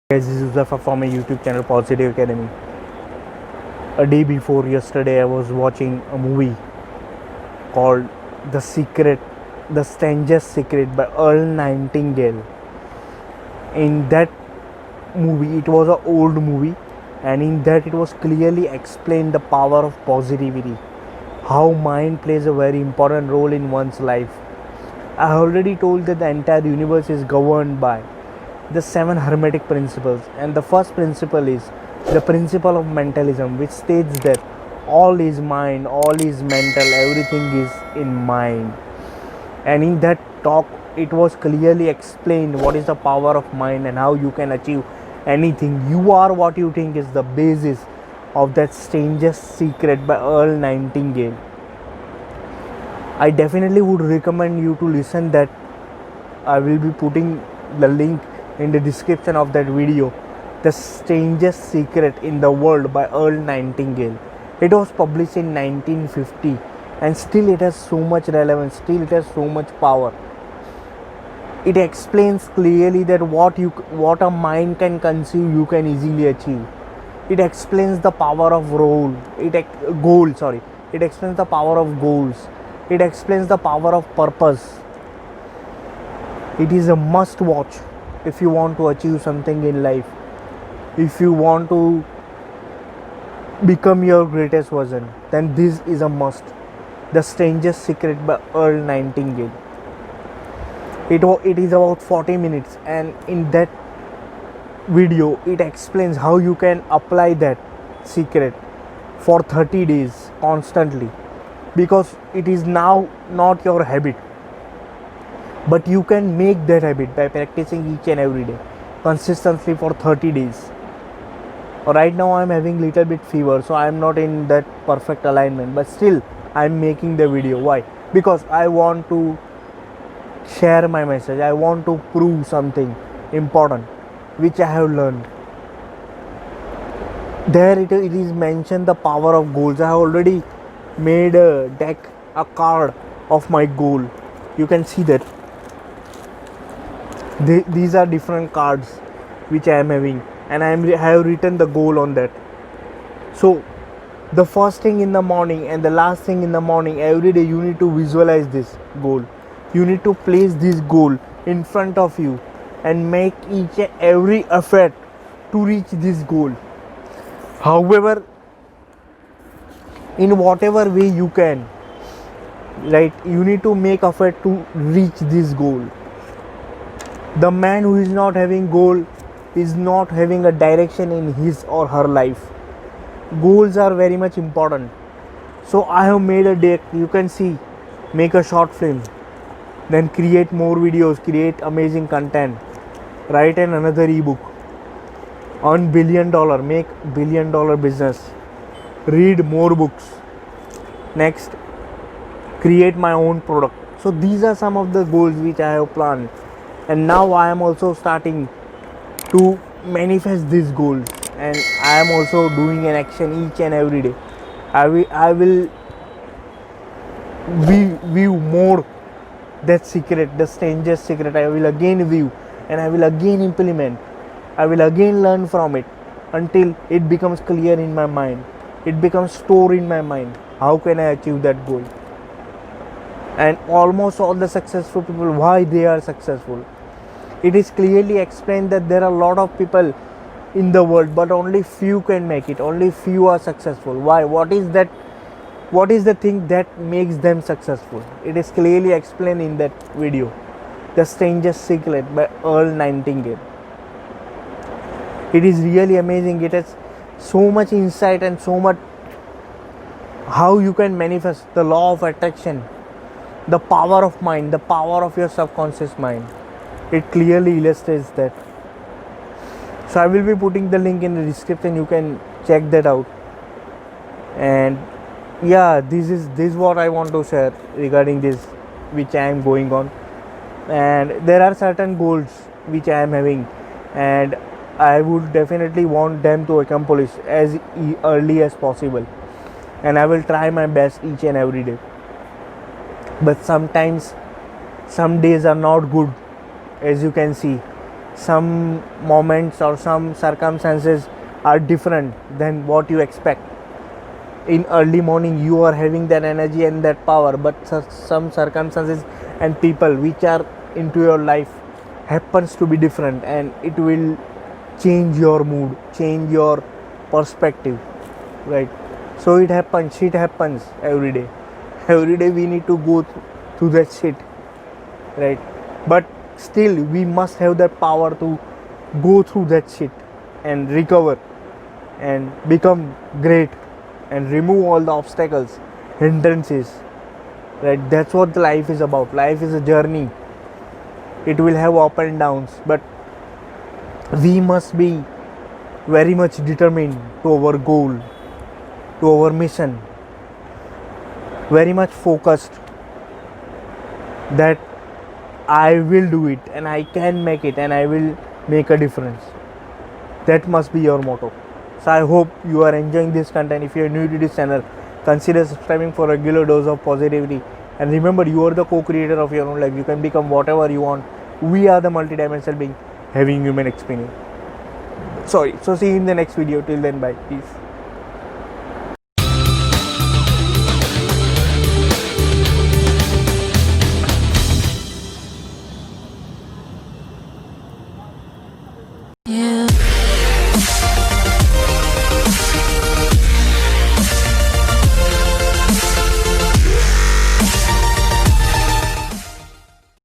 Guys, this is Uzafa from my YouTube channel Positive Academy. A day before yesterday, I was watching a movie called The Secret, The Strangest Secret by Earl Nightingale. In that movie, it was an old movie, and in that it was clearly explained the power of positivity, how mind plays a very important role in one's life. I already told that the entire universe is governed by the 7 hermetic principles, and the first principle is the principle of mentalism, which states that all is mind, all is mental, everything is in mind. And in that talk, it was clearly explained what is the power of mind and how you can achieve anything. You are what you think is the basis of that strangest secret by Earl Nightingale. I definitely would recommend you to listen that. I will be putting the link in the description of that video. The Strangest Secret in the World by Earl Nightingale. It was published in 1950 and still it has so much relevance, still it has so much power. It explains clearly that what a mind can conceive, you can easily achieve. It explains the power of goal. It explains the power of goals. It explains the power of purpose. It is a must watch if you want to achieve something in life, if you want to become your greatest version, then this is a must. The Strangest Secret by Earl Nightingale. It is about 40 minutes, and in that video it explains how you can apply that secret for 30 days constantly, because it is now not your habit, but you can make that habit by practicing each and every day consistently for 30 days. Right now I am having little bit fever, so I am not in that perfect alignment, but still I am making the video. Why? Because I want to share my message. I want to prove something important which I have learned. There it is mentioned the power of goals. I have already made a deck, a card of my goal. You can see that these are different cards which I am having, and I have written the goal on that. So the first thing in the morning and the last thing in the morning, every day you need to visualize this goal. You need to place this goal in front of you and make each and every effort to reach this goal. However, in whatever way you can, right, you need to make effort to reach this goal. The man who is not having goal is not having a direction in his or her life. Goals are very much important. So I have made a deck. You can see, make a short film, then create more videos, create amazing content, write another ebook, earn $1 billion, make $1 billion business, read more books, next create my own product. So these are some of the goals which I have planned, and now I am also starting to manifest these goals, and I am also doing an action each and every day. I will view more that secret, the strangest secret. I will again view, and I will again implement. I will again learn from it until it becomes clear in my mind. It becomes stored in my mind. How can I achieve that goal? And almost all the successful people, why they are successful, it is clearly explained that there are a lot of people in the world, but only few can make it, only few are successful. Why? What is that? What is the thing that makes them successful? It is clearly explained in that video, The Strangest Secret by Earl Nightingale. It is really amazing. It has so much insight and so much how you can manifest the law of attraction, the power of mind, the power of your subconscious mind. It clearly illustrates that. So I will be putting the link in the description. You can check that out. And yeah, this is what I want to share regarding this, which I am going on. And there are certain goals which I am having, and I would definitely want them to accomplish as early as possible, and I will try my best each and every day. But sometimes some days are not good, as you can see. some moments or some circumstances are different than what you expect. In early morning you are having that energy and that power, but some circumstances and people which are into your life happens to be different, and it will change your mood, change your perspective, right? So it happens every day. Every day we need to go through that shit, right? But still we must have that power to go through that shit and recover and become great and remove all the obstacles, hindrances, right? That's what the life is about. Life is a journey. It will have up and downs, but we must be very much determined to our goal, to our mission, very much focused that I will do it and I can make it and I will make a difference. That must be your motto. So I hope you are enjoying this content. If you are new to this channel, consider subscribing for a regular dose of positivity. And remember, you are the co-creator of your own life. You can become whatever you want. We are the multidimensional being having human experience. So see you in the next video. Till then, bye. Peace. You